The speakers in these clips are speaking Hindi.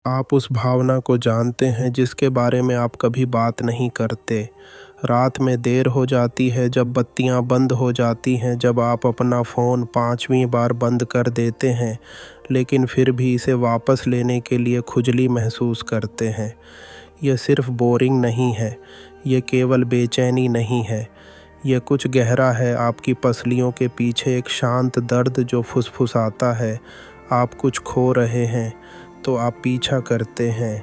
आप उस भावना को जानते हैं जिसके बारे में आप कभी बात नहीं करते। रात में देर हो जाती है, जब बत्तियां बंद हो जाती हैं, जब आप अपना फ़ोन 5वीं बार बंद कर देते हैं, लेकिन फिर भी इसे वापस लेने के लिए खुजली महसूस करते हैं। यह सिर्फ बोरिंग नहीं है, यह केवल बेचैनी नहीं है, यह कुछ गहरा है। आपकी पसलियों के पीछे एक शांत दर्द जो फुसफुसाता है। आप कुछ खो रहे हैं तो आप पीछा करते हैं।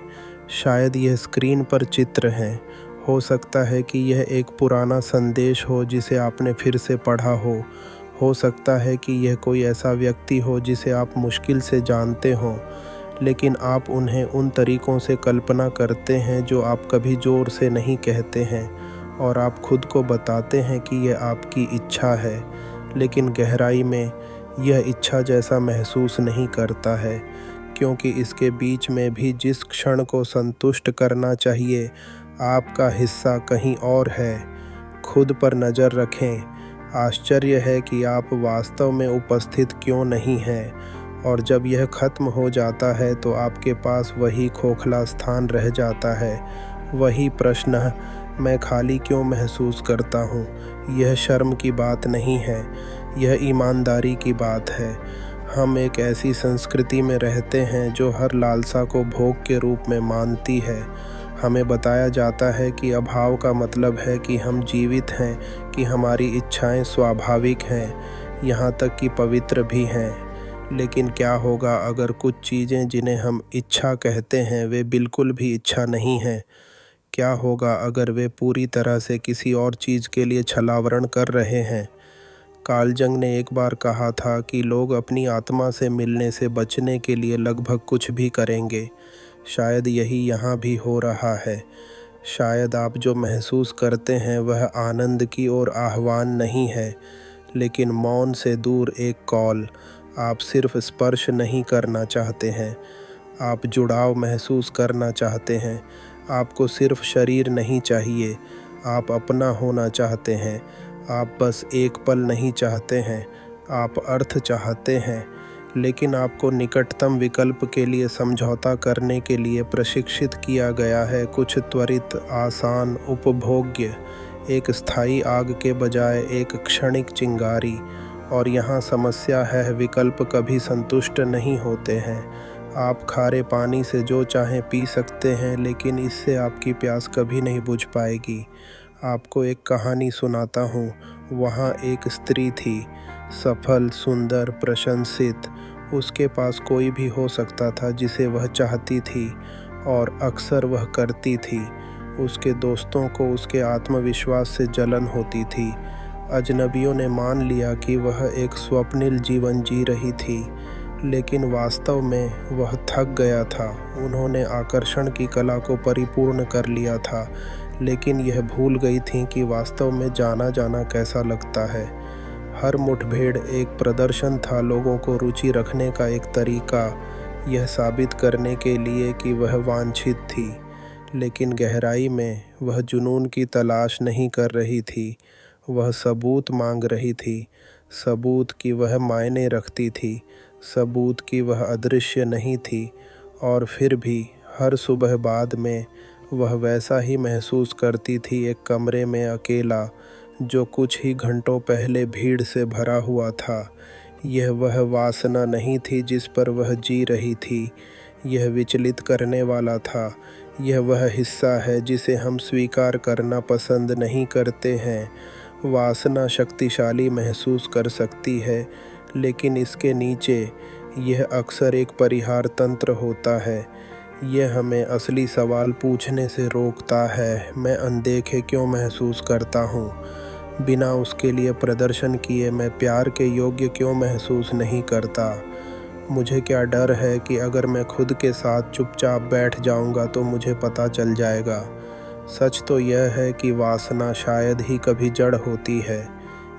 शायद यह स्क्रीन पर चित्र है, हो सकता है कि यह एक पुराना संदेश हो जिसे आपने फिर से पढ़ा हो सकता है कि यह कोई ऐसा व्यक्ति हो जिसे आप मुश्किल से जानते हो, लेकिन आप उन्हें उन तरीक़ों से कल्पना करते हैं जो आप कभी ज़ोर से नहीं कहते हैं, और आप खुद को बताते हैं कि यह आपकी इच्छा है, लेकिन गहराई में यह इच्छा जैसा महसूस नहीं करता है, क्योंकि इसके बीच में भी जिस क्षण को संतुष्ट करना चाहिए, आपका हिस्सा कहीं और है। खुद पर नज़र रखें। आश्चर्य है कि आप वास्तव में उपस्थित क्यों नहीं हैं, और जब यह ख़त्म हो जाता है तो आपके पास वही खोखला स्थान रह जाता है, वही प्रश्न, मैं खाली क्यों महसूस करता हूँ। यह शर्म की बात नहीं है, यह ईमानदारी की बात है। हम एक ऐसी संस्कृति में रहते हैं जो हर लालसा को भोग के रूप में मानती है। हमें बताया जाता है कि अभाव का मतलब है कि हम जीवित हैं, कि हमारी इच्छाएं स्वाभाविक हैं, यहाँ तक कि पवित्र भी हैं। लेकिन क्या होगा अगर कुछ चीज़ें जिन्हें हम इच्छा कहते हैं वे बिल्कुल भी इच्छा नहीं हैं? क्या होगा अगर वे पूरी तरह से किसी और चीज़ के लिए छलावरण कर रहे हैं? कार्ल जंग ने एक बार कहा था कि लोग अपनी आत्मा से मिलने से बचने के लिए लगभग कुछ भी करेंगे। शायद यही यहाँ भी हो रहा है। शायद आप जो महसूस करते हैं वह आनंद की ओर आह्वान नहीं है, लेकिन मौन से दूर एक कॉल। आप सिर्फ स्पर्श नहीं करना चाहते हैं, आप जुड़ाव महसूस करना चाहते हैं। आपको सिर्फ शरीर नहीं चाहिए, आप अपना होना चाहते हैं। आप बस एक पल नहीं चाहते हैं, आप अर्थ चाहते हैं। लेकिन आपको निकटतम विकल्प के लिए समझौता करने के लिए प्रशिक्षित किया गया है, कुछ त्वरित, आसान, उपभोग्य, एक स्थायी आग के बजाय एक क्षणिक चिंगारी। और यहाँ समस्या है, विकल्प कभी संतुष्ट नहीं होते हैं। आप खारे पानी से जो चाहें पी सकते हैं, लेकिन इससे आपकी प्यास कभी नहीं बुझ पाएगी। आपको एक कहानी सुनाता हूँ। वहाँ एक स्त्री थी, सफल, सुंदर, प्रशंसित। उसके पास कोई भी हो सकता था जिसे वह चाहती थी, और अक्सर वह करती थी। उसके दोस्तों को उसके आत्मविश्वास से जलन होती थी। अजनबियों ने मान लिया कि वह एक स्वप्निल जीवन जी रही थी, लेकिन वास्तव में वह थक गया था। उन्होंने आकर्षण की कला को परिपूर्ण कर लिया था, लेकिन यह भूल गई थी कि वास्तव में जाना जाना कैसा लगता है। हर मुठभेड़ एक प्रदर्शन था, लोगों को रुचि रखने का एक तरीका, यह साबित करने के लिए कि वह वांछित थी। लेकिन गहराई में वह जुनून की तलाश नहीं कर रही थी, वह सबूत मांग रही थी। सबूत कि वह मायने रखती थी, सबूत कि वह अदृश्य नहीं थी। और फिर भी हर सुबह बाद में वह वैसा ही महसूस करती थी, एक कमरे में अकेला, जो कुछ ही घंटों पहले भीड़ से भरा हुआ था। यह वह वासना नहीं थी जिस पर वह जी रही थी, यह विचलित करने वाला था। यह वह हिस्सा है जिसे हम स्वीकार करना पसंद नहीं करते हैं। वासना शक्तिशाली महसूस कर सकती है, लेकिन इसके नीचे यह अक्सर एक परिहार तंत्र होता है। यह हमें असली सवाल पूछने से रोकता है, मैं अनदेखे क्यों महसूस करता हूँ? बिना उसके लिए प्रदर्शन किए मैं प्यार के योग्य क्यों महसूस नहीं करता? मुझे क्या डर है कि अगर मैं खुद के साथ चुपचाप बैठ जाऊँगा तो मुझे पता चल जाएगा? सच तो यह है कि वासना शायद ही कभी जड़ होती है,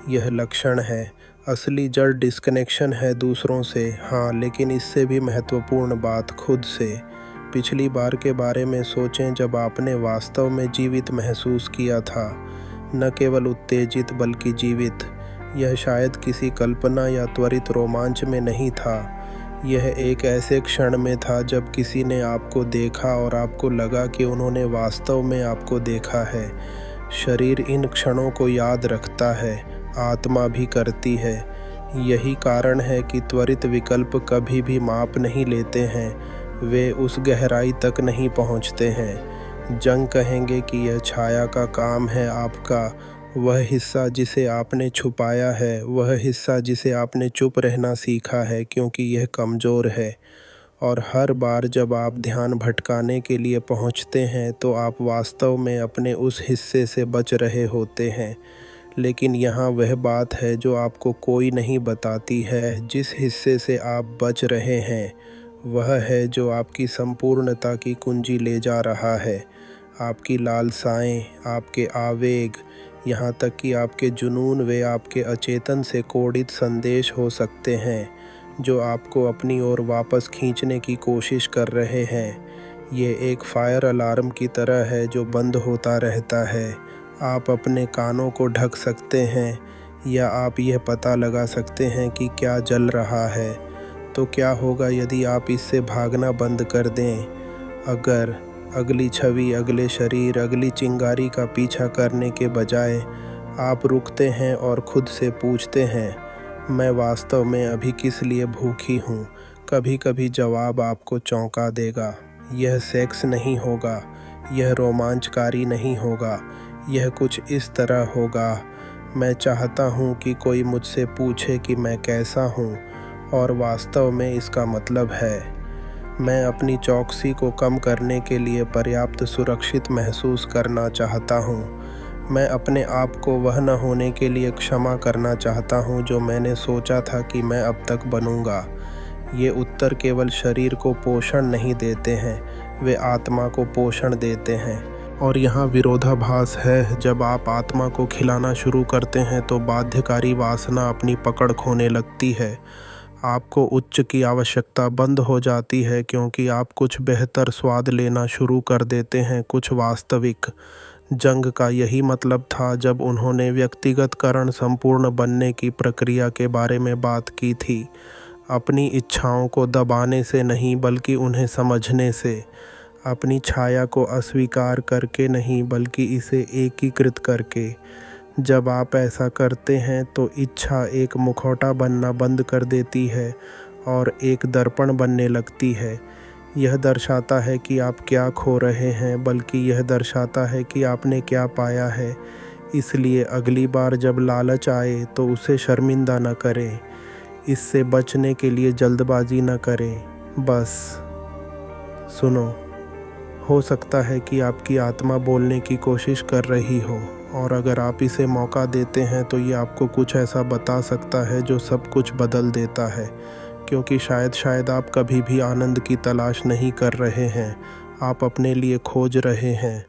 यह लक्षण है। असली जड़ डिस्कनेक्शन है दूसरों से, हाँ, लेकिन इससे भी महत्वपूर्ण बात खुद से। पिछली बार के बारे में सोचें जब आपने वास्तव में जीवित महसूस किया था, न केवल उत्तेजित बल्कि जीवित। यह शायद किसी कल्पना या त्वरित रोमांच में नहीं था, यह एक ऐसे क्षण में था जब किसी ने आपको देखा और आपको लगा कि उन्होंने वास्तव में आपको देखा है। शरीर इन क्षणों को याद रखता है, आत्मा भी करती है। यही कारण है कि त्वरित विकल्प कभी भी माप नहीं लेते हैं, वे उस गहराई तक नहीं पहुंचते हैं। जंग कहेंगे कि यह छाया का काम है आपका, वह हिस्सा जिसे आपने छुपाया है, वह हिस्सा जिसे आपने चुप रहना सीखा है क्योंकि यह कमज़ोर है। और हर बार जब आप ध्यान भटकाने के लिए पहुंचते हैं तो आप वास्तव में अपने उस हिस्से से बच रहे होते हैं। लेकिन यहाँ वह बात है जो आपको कोई नहीं बताती है। जिस हिस्से से आप बच रहे हैं वह है जो आपकी संपूर्णता की कुंजी ले जा रहा है। आपकी लालसाएं, आपके आवेग, यहाँ तक कि आपके जुनून वे आपके अचेतन से कोडित संदेश हो सकते हैं जो आपको अपनी ओर वापस खींचने की कोशिश कर रहे हैं। ये एक फायर अलार्म की तरह है जो बंद होता रहता है। आप अपने कानों को ढक सकते हैं या आप यह पता लगा सकते हैं कि क्या जल रहा है। तो क्या होगा यदि आप इससे भागना बंद कर दें? अगर अगली छवि, अगले शरीर, अगली चिंगारी का पीछा करने के बजाय आप रुकते हैं और खुद से पूछते हैं, मैं वास्तव में अभी किस लिए भूखी हूँ? कभी कभी जवाब आपको चौंका देगा। यह सेक्स नहीं होगा, यह रोमांचकारी नहीं होगा, यह कुछ इस तरह होगा, मैं चाहता हूँ कि कोई मुझसे पूछे कि मैं कैसा हूँ, और वास्तव में इसका मतलब है मैं अपनी चौकसी को कम करने के लिए पर्याप्त सुरक्षित महसूस करना चाहता हूँ। मैं अपने आप को वह न होने के लिए क्षमा करना चाहता हूँ जो मैंने सोचा था कि मैं अब तक बनूँगा। ये उत्तर केवल शरीर को पोषण नहीं देते हैं, वे आत्मा को पोषण देते हैं। और यहाँ विरोधाभास है। जब आप आत्मा को खिलाना शुरू करते हैं तो बाध्यकारी वासना अपनी पकड़ खोने लगती है। आपको उच्च की आवश्यकता बंद हो जाती है क्योंकि आप कुछ बेहतर स्वाद लेना शुरू कर देते हैं, कुछ वास्तविक। जंग का यही मतलब था जब उन्होंने व्यक्तिगतकरण संपूर्ण बनने की प्रक्रिया के बारे में बात की थी। अपनी इच्छाओं को दबाने से नहीं बल्कि उन्हें समझने से। अपनी छाया को अस्वीकार करके नहीं बल्कि इसे एकीकृत करके। जब आप ऐसा करते हैं तो इच्छा एक मुखौटा बनना बंद कर देती है और एक दर्पण बनने लगती है। यह दर्शाता है कि आप क्या खो रहे हैं, बल्कि यह दर्शाता है कि आपने क्या पाया है। इसलिए अगली बार जब लालच आए तो उसे शर्मिंदा न करें। इससे बचने के लिए जल्दबाजी न करें, बस सुनो। हो सकता है कि आपकी आत्मा बोलने की कोशिश कर रही हो, और अगर आप इसे मौका देते हैं तो ये आपको कुछ ऐसा बता सकता है जो सब कुछ बदल देता है। क्योंकि शायद आप कभी भी आनंद की तलाश नहीं कर रहे हैं, आप अपने लिए खोज रहे हैं।